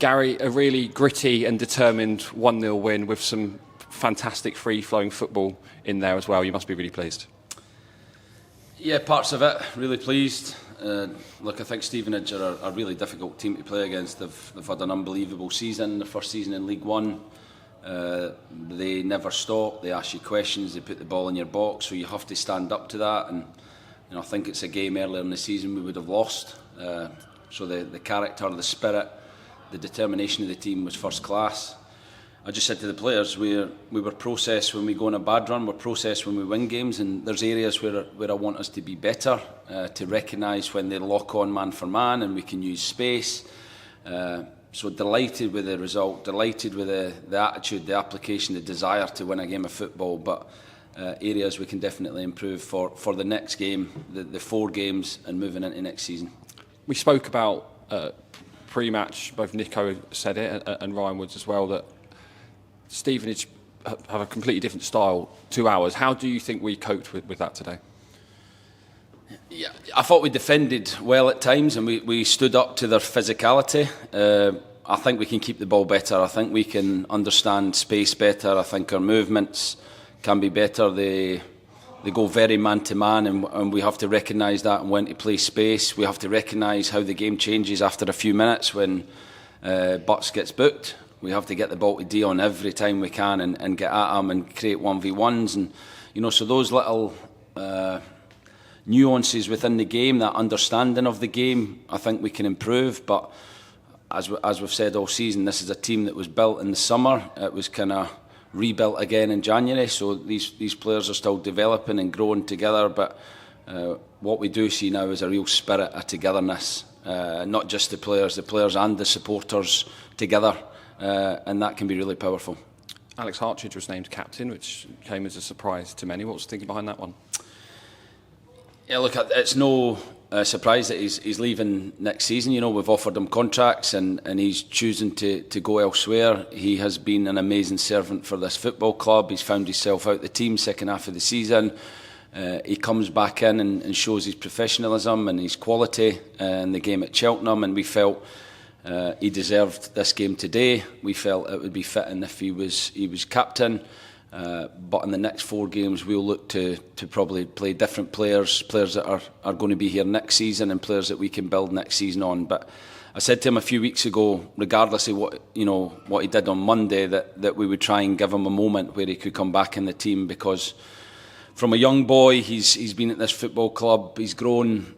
Gary, a really gritty and determined 1-0 win with some fantastic free-flowing football in there as well. You must be really pleased. Yeah, parts of it, really pleased. Look, I think Stevenage are a really difficult team to play against. They've had an unbelievable season, the first season in League One. They never stop, they ask you questions, they put the ball in your box, so you have to stand up to that. And I think it's a game earlier in the season we would have lost. So the character, the spirit, the determination of the team was first class. I just said to the players, we were processed when we go on a bad run, we're processed when we win games, and there's areas where I want us to be better, to recognise when they lock on man for man and we can use space. So delighted with the result, delighted with the attitude, the application, the desire to win a game of football, but areas we can definitely improve for the next game, the 4 games and moving into next season. We spoke about pre-match, both Nico said it and Ryan Woods as well, that Stevenage have a completely different style to ours. How do you think we coped with that today? Yeah, I thought we defended well at times and we stood up to their physicality. I think we can keep the ball better. I think we can understand space better. I think our movements can be better. They go very man-to-man and we have to recognise that and when to play space. We have to recognise how the game changes after a few minutes when Butts gets booked. We have to get the ball to Dion every time we can and get at him and create 1v1s. And, so those little nuances within the game, that understanding of the game, I think we can improve. But as we've said all season, this is a team that was built in the summer. It was kind of rebuilt again in January. So these players are still developing and growing together. But what we do see now is a real spirit of togetherness. Not just the players and the supporters together. And that can be really powerful. Alex Hartridge was named captain, which came as a surprise to many. What was the thinking behind that one? Yeah, look, it's no surprise that he's leaving next season. We've offered him contracts and he's choosing to go elsewhere. He has been an amazing servant for this football club. He's found himself out the team second half of the season. He comes back in and shows his professionalism and his quality in the game at Cheltenham, and we felt he deserved this game today. We felt it would be fitting if he was captain. But in the next 4 games, we'll look to probably play different players that are going to be here next season and players that we can build next season on. But I said to him a few weeks ago, regardless of what he did on Monday, that we would try and give him a moment where he could come back in the team, because from a young boy, he's been at this football club. He's grown,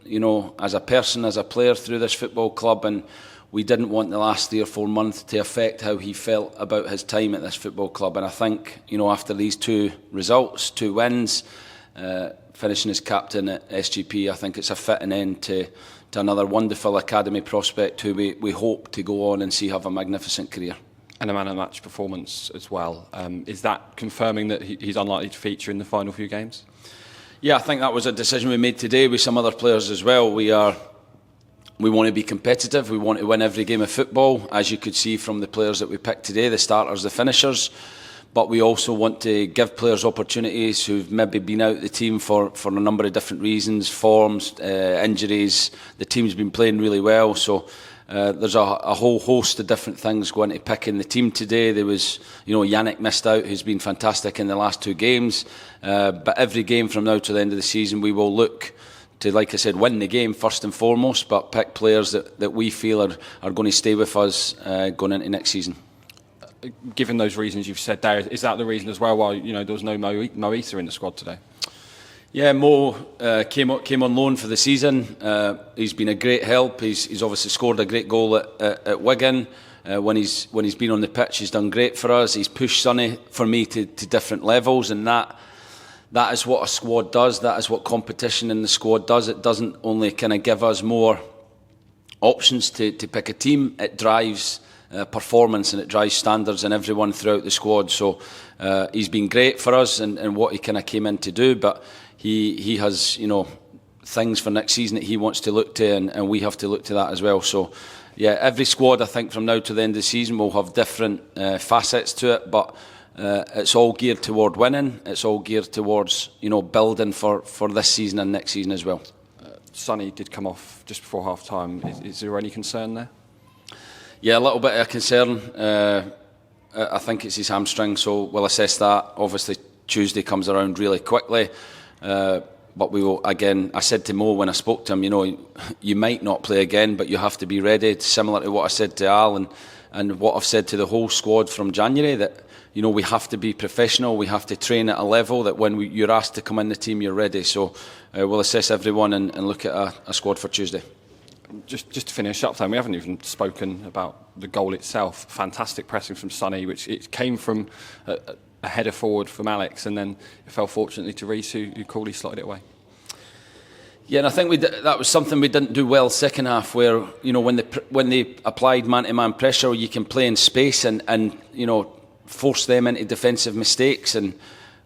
as a person, as a player through this football club, and we didn't want the last 3 or 4 months to affect how he felt about his time at this football club. And I think, after these 2 results, 2 wins, finishing as captain at SGP, I think it's a fitting end to another wonderful academy prospect who we hope to go on and see have a magnificent career. And a man of the match performance as well. Is that confirming that he's unlikely to feature in the final few games? Yeah, I think that was a decision we made today with some other players as well. We want to be competitive, we want to win every game of football, as you could see from the players that we picked today, the starters, the finishers. But we also want to give players opportunities who've maybe been out of the team for a number of different reasons, forms, injuries. The team's been playing really well, so there's a whole host of different things going to pick in the team today. There was, Yannick missed out, who's been fantastic in the last 2 games. But every game from now to the end of the season, we will look to, like I said, win the game first and foremost, but pick players that we feel are going to stay with us going into next season. Given those reasons you've said there, is that the reason as well why there was no Mo Issa in the squad today? Yeah, Mo came on loan for the season. He's been a great help. He's obviously scored a great goal at Wigan. When he's been on the pitch, he's done great for us. He's pushed Sonny for me to different levels, and that is what a squad does. That is what competition in the squad does. It doesn't only kind of give us more options to pick a team. It drives performance and it drives standards in everyone throughout the squad. So he's been great for us and what he kind of came in to do. But he has things for next season that he wants to look to, and we have to look to that as well. So yeah, every squad I think from now to the end of the season will have different facets to it, but it's all geared toward winning. It's all geared towards building for this season and next season as well. Sonny did come off just before half time. Is there any concern there? Yeah, a little bit of concern. I think it's his hamstring, so we'll assess that. Obviously, Tuesday comes around really quickly. But we will, again, I said to Mo when I spoke to him, you might not play again, but you have to be ready. Similar to what I said to Al and what I've said to the whole squad from January, that we have to be professional, we have to train at a level that when you're asked to come in the team, you're ready. So we'll assess everyone and look at a squad for Tuesday. Just to finish up then, we haven't even spoken about the goal itself. Fantastic pressing from Sonny, which it came from a header forward from Alex, and then it fell fortunately to Reece, who coolly slotted it away. Yeah, and I think that was something we didn't do well second half, where when they applied man-to-man pressure, you can play in space and force them into defensive mistakes. And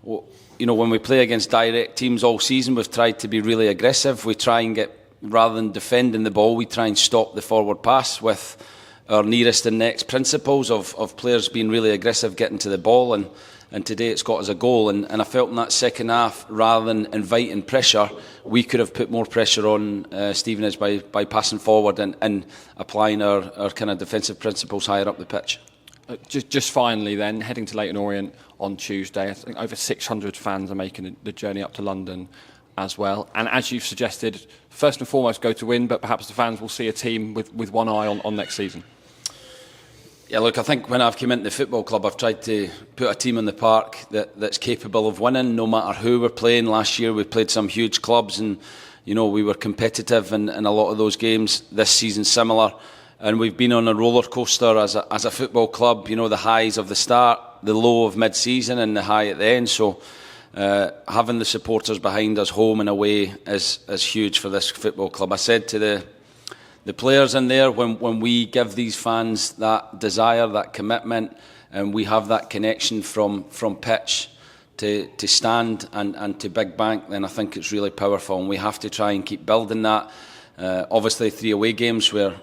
when we play against direct teams all season, we've tried to be really aggressive. We try and rather than defending the ball, we try and stop the forward pass with our nearest and next principles of players being really aggressive, getting to the ball, and today it's got us a goal. And I felt in that second half, rather than inviting pressure, we could have put more pressure on Stevenage by passing forward and applying our kind of defensive principles higher up the pitch. Just finally then, heading to Leyton Orient on Tuesday, I think over 600 fans are making the journey up to London as well. And as you've suggested, first and foremost go to win, but perhaps the fans will see a team with one eye on next season. Yeah, look, I think when I've come into the football club, I've tried to put a team in the park that's capable of winning, no matter who we're playing. Last year we played some huge clubs and, we were competitive in a lot of those games. This season similar. And we've been on a roller coaster as a football club, the highs of the start, the low of mid-season and the high at the end. So having the supporters behind us home and away is huge for this football club. I said to the players in there, when we give these fans that desire, that commitment, and we have that connection from pitch to stand and to big bank, then I think it's really powerful, and we have to try and keep building that. Obviously 3 away games where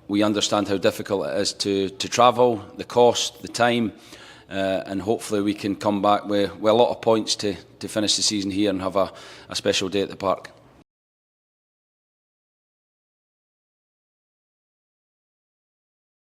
we understand how difficult it is to travel, the cost, the time, and hopefully we can come back with a lot of points to finish the season here and have a special day at the park.